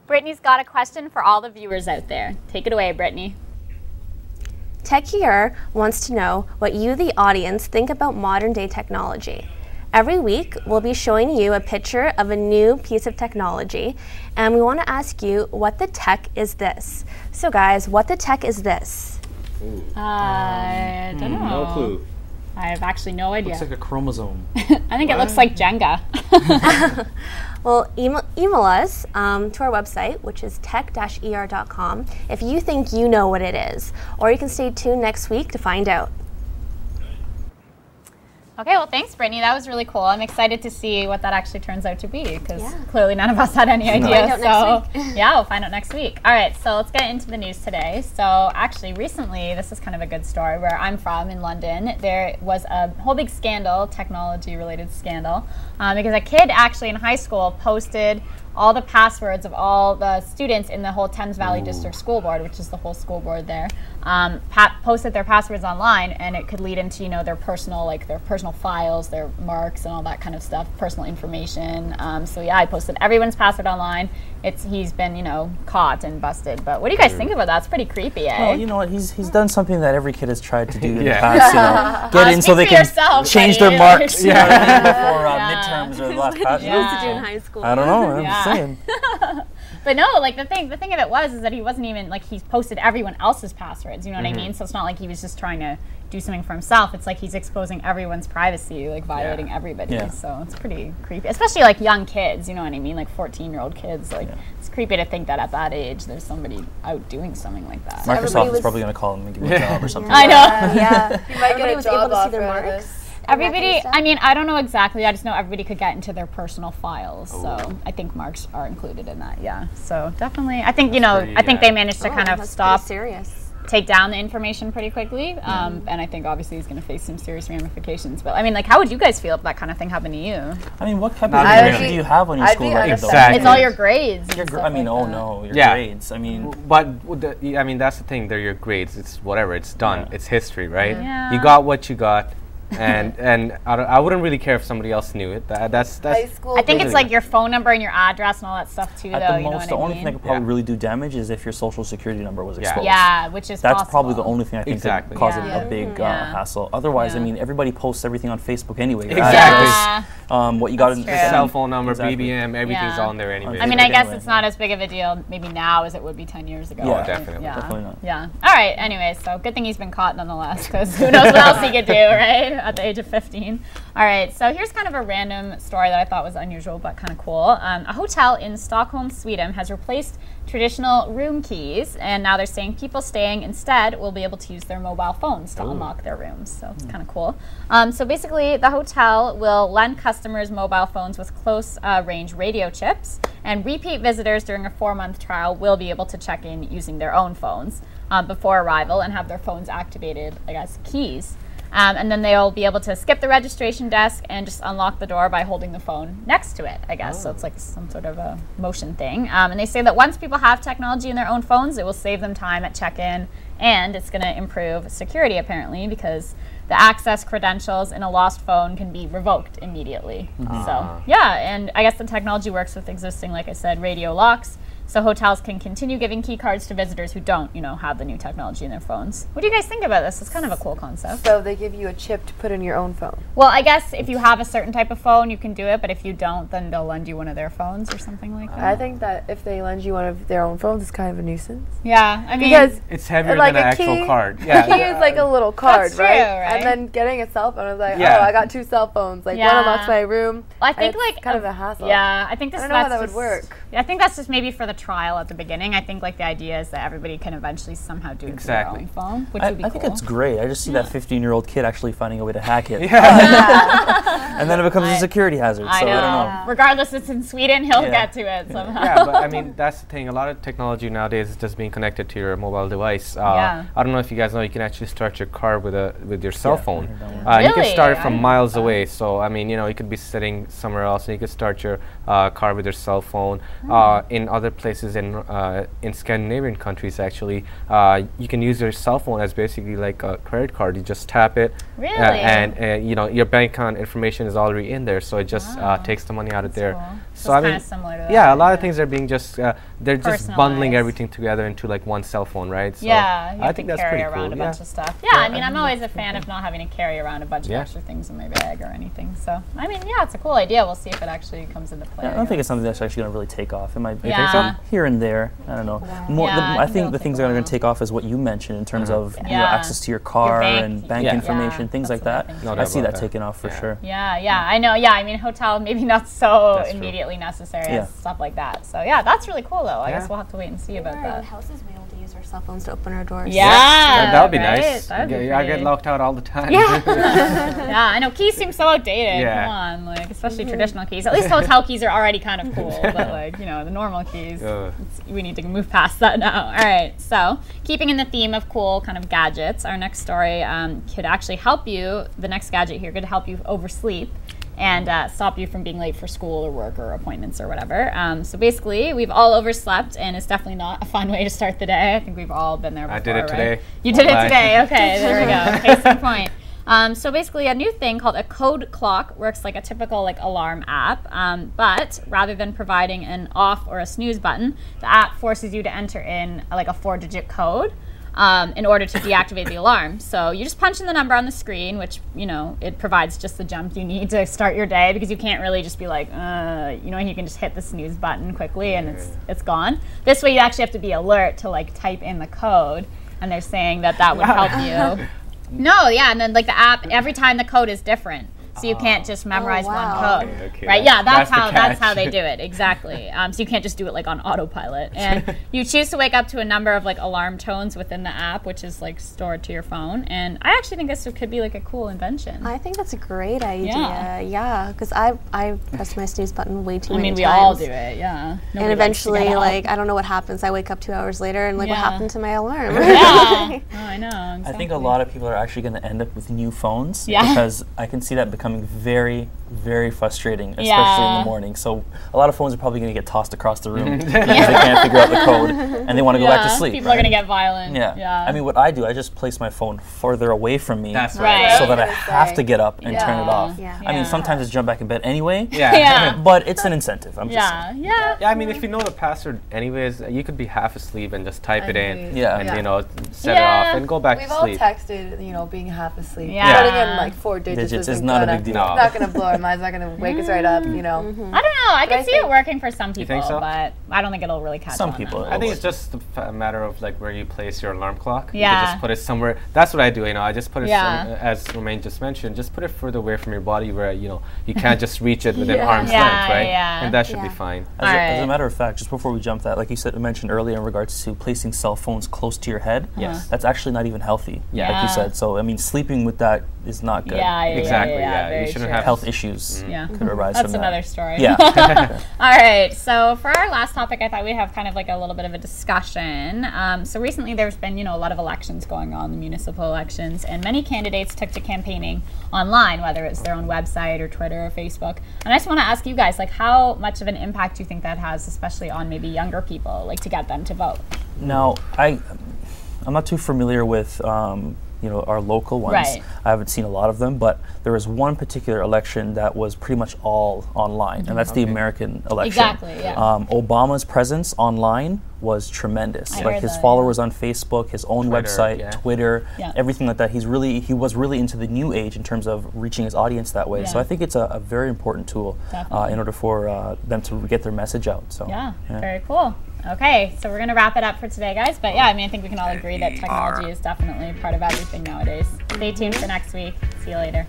Brittany's got a question for all the viewers out there. Take it away, Brittany. Techier wants to know what you, the audience, think about modern-day technology. Every week, we'll be showing you a picture of a new piece of technology, and we want to ask you, what the tech is this? So guys, what the tech is this? I don't know. No clue. I have actually no idea. Looks like a chromosome. I think it looks like Jenga. Well, email us to our website, which is tech-er.com, if you think you know what it is. Or you can stay tuned next week to find out. Okay, well, thanks, Brittany. That was really cool. I'm excited to see what that actually turns out to be, because clearly none of us had any idea. Find out next week. Yeah, we'll find out next week. All right, so let's get into the news today. So actually, recently, this is kind of a good story. Where I'm from, in London, there was a whole big scandal, technology-related scandal, because a kid actually in high school posted all the passwords of all the students in the whole Thames Valley District School Board, which is the whole school board there, posted their passwords online, and it could lead into, you know, their personal files, their marks, and all that kind of stuff, personal information. So yeah, I posted everyone's password online. He's been, you know, caught and busted. But what do you guys think about that? It's pretty creepy, eh? Well, you know what? He's done something that every kid has tried to do in the past. You know, get in so they can change their marks. You know what I mean? Before midterms or the last pass. What used to do in high school. I don't know. I'm just saying. But no, like the thing of it was that he wasn't even, like, he's posted everyone else's passwords, you know what I mean? So it's not like he was just trying to do something for himself. It's like he's exposing everyone's privacy, like violating everybody. So it's pretty creepy, especially like young kids, you know what I mean? Like 14-year-old kids. Like it's creepy to think that at that age there's somebody out doing something like that. Microsoft is probably going to call him and give him a job or something. I know. Yeah. He might get a job able to see their offer out of marks. this. Everybody, I mean, I don't know exactly. I just know everybody could get into their personal files. So I think marks are included in that. Yeah. So definitely, I think, you know, I think they managed to kind of take down the information pretty quickly. And I think obviously he's going to face some serious ramifications. But I mean, like, how would you guys feel if that kind of thing happened to you? I mean, what type of information do you have on your school record? Exactly. It's all your grades. I mean, your grades. I mean, but I mean, that's the thing. They're your grades. It's whatever. It's done. It's history, right? Yeah. You got what you got. And I wouldn't really care if somebody else knew it. That's High school. I think it's like your phone number and your address and all that stuff too. At the most, the only thing that could probably really do damage is if your social security number was exposed. Yeah, which is that's probably the only thing I think that could cause a big hassle. Otherwise, I mean, everybody posts everything on Facebook anyway. Right? Exactly. What you got in your cell phone number, BBM, everything's on there anyway. I mean, I guess it's not as big of a deal maybe now as it would be 10 years ago. Yeah, definitely. Definitely not. Yeah. All right. Anyway, so good thing he's been caught nonetheless, because who knows what else he could do, right? At the age of 15. All right, so here's kind of a random story that I thought was unusual but kind of cool. A hotel in Stockholm, Sweden has replaced traditional room keys, and now they're saying people staying instead will be able to use their mobile phones to unlock their rooms, so it's kind of cool. So basically, the hotel will lend customers mobile phones with close-range radio chips, and repeat visitors during a 4-month trial will be able to check in using their own phones before arrival and have their phones activated, like, as keys. And then they'll be able to skip the registration desk and just unlock the door by holding the phone next to it, I guess. So it's like some sort of a motion thing. And they say that once people have technology in their own phones, it will save them time at check-in, and it's going to improve security, apparently, because the access credentials in a lost phone can be revoked immediately. So, yeah, and I guess the technology works with existing, like I said, radio locks. So hotels can continue giving key cards to visitors who don't, you know, have the new technology in their phones. What do you guys think about this? It's kind of a cool concept. So they give you a chip to put in your own phone. Well, I guess if you have a certain type of phone, you can do it, but if you don't, then they'll lend you one of their phones or something like that. I think that if they lend you one of their own phones, it's kind of a nuisance. Yeah, I mean, because it's heavier than an actual card. Yeah, a key is like a little card, That's true, right? right? And then getting a cell phone is like, oh, I got 2 cell phones. Like one unlocks my room. Well, I think like kind of a hassle. Yeah, I think I don't know how that would work. I think that's just maybe for the trial at the beginning. I think like the idea is that everybody can eventually somehow do it with their own phone, which would be cool. I think it's great. I just see that 15-year-old kid actually finding a way to hack it. And then it becomes a security hazard. I don't know. Regardless, it's in Sweden, he'll get to it somehow. Yeah, but I mean, that's the thing. A lot of technology nowadays is just being connected to your mobile device. I don't know if you guys know, you can actually start your car with your cell phone. You can start it from miles away. So, I mean, you know, you could be sitting somewhere else and you could start your car with your cell phone. In other places in Scandinavian countries, actually, you can use your cell phone as basically like a credit card. You just tap it, really? And you know, your bank account information is already in there, so it just takes the money out of there. Cool. So I mean, similar to that, yeah, a lot of things are being just they're just bundling personalized. everything together into like one cell phone, right? So yeah, I think that's pretty cool. Around a bunch of stuff. Yeah, I mean, I'm always a fan of not having to carry around a bunch of extra things in my bag or anything. So I mean, yeah, it's a cool idea. We'll see if it actually comes into play. Yeah, I don't think it's something that's actually going to really take off. It might be so? here and there. I don't know. More, I think the things that are going to take off is what you mentioned in terms of you know, access to your car and bank information, things like that. I see that taking off for sure. Yeah, I know. Yeah, I mean, hotel maybe not so immediately necessary as stuff like that. So yeah, that's really cool though. I guess we'll have to wait and see about that. Houses be able to use our cell phones to open our doors. Yeah, that would be nice. That'd be I get locked out all the time. Yeah, yeah. I know keys seem so outdated. Yeah. Come on, like especially traditional keys. At least hotel keys are already kind of cool, but like you know the normal keys, we need to move past that now. All right. So keeping in the theme of cool kind of gadgets, our next story could actually help you. The next gadget here could help you oversleep and stop you from being late for school or work or appointments or whatever. So basically, we've all overslept, and it's definitely not a fun way to start the day. I think we've all been there before, I did it today. Right? You did it today. Okay, there we go. Case in point. So basically, a new thing called a code clock works like a typical like alarm app, but rather than providing an off or a snooze button, the app forces you to enter in like a 4-digit code. In order to deactivate the alarm. So you just punch in the number on the screen, which, you know, it provides just the jump you need to start your day because you can't really just be like, you know, you can just hit the snooze button quickly and it's gone. This way you actually have to be alert to like type in the code, and they're saying that would help you. No, yeah, and then like the app, every time the code is different. So you can't just memorize one code, right? Yeah, that's how they do it, exactly. So you can't just do it like on autopilot. And you choose to wake up to a number of like alarm tones within the app, which is like stored to your phone. And I actually think this could be like a cool invention. I think that's a great idea. Yeah, because I press my snooze button way too many times. I mean, we all do it. Yeah. And eventually, like, I don't know what happens. I wake up 2 hours later, and like, what happened to my alarm? Yeah. Oh, I know. Exactly. I think a lot of people are actually going to end up with new phones because I can see that becoming very, very frustrating, especially in the morning. So a lot of phones are probably going to get tossed across the room because they can't figure out the code and they want to go back to sleep. People are going to get violent. Yeah. I mean, what I do, I just place my phone further away from me so that I have to get up and turn it off. I mean, sometimes it's jump back in bed anyway. But it's an incentive. I'm just saying. Yeah, I mean, if you know the password anyways, you could be half asleep and just type it in and, you know, set it off and go back to sleep. We've all texted, you know, being half asleep. Putting in like 4 digits is not a big deal. It's not going to blow our minds. It's not going to wake us right up, you know. I don't know. I can see it working for some people, but I don't think it'll really catch on. Some people. I think it's just a matter of like where you place your alarm clock. Yeah. You can just put it somewhere. That's what I do. You know, I just put it as Romain just mentioned. Just put it further away from your body where you know you can't just reach it within arm's length, right? And that should be fine. As a matter of fact, just before we jump that, like you mentioned earlier in regards to placing cell phones close to your head, that's actually not even healthy. Like you said. So I mean, sleeping with that is not good. Exactly. You shouldn't have health issues. Could arise That's from another story. Yeah. All right. So for our last topic, I thought we'd have kind of like a little bit of a discussion. So recently, there's been a lot of elections going on, the municipal elections, and many candidates took to campaigning online, whether it's their own website or Twitter or Facebook. And I just want to ask you guys, like, how much of an impact do you think that has, especially on maybe younger people, like to get them to vote? Now, I'm not too familiar with our local ones. I haven't seen a lot of them, but there was one particular election that was pretty much all online, and that's the American election. Exactly, Obama's presence online was tremendous. Like his followers on Facebook, his own website, Twitter, everything like that. He was really into the new age in terms of reaching his audience that way. So I think it's a very important tool in order for them to get their message out. So very cool. Okay, so we're going to wrap it up for today, guys. But yeah, I mean, I think we can all agree that technology is definitely part of everything nowadays. Stay tuned for next week. See you later.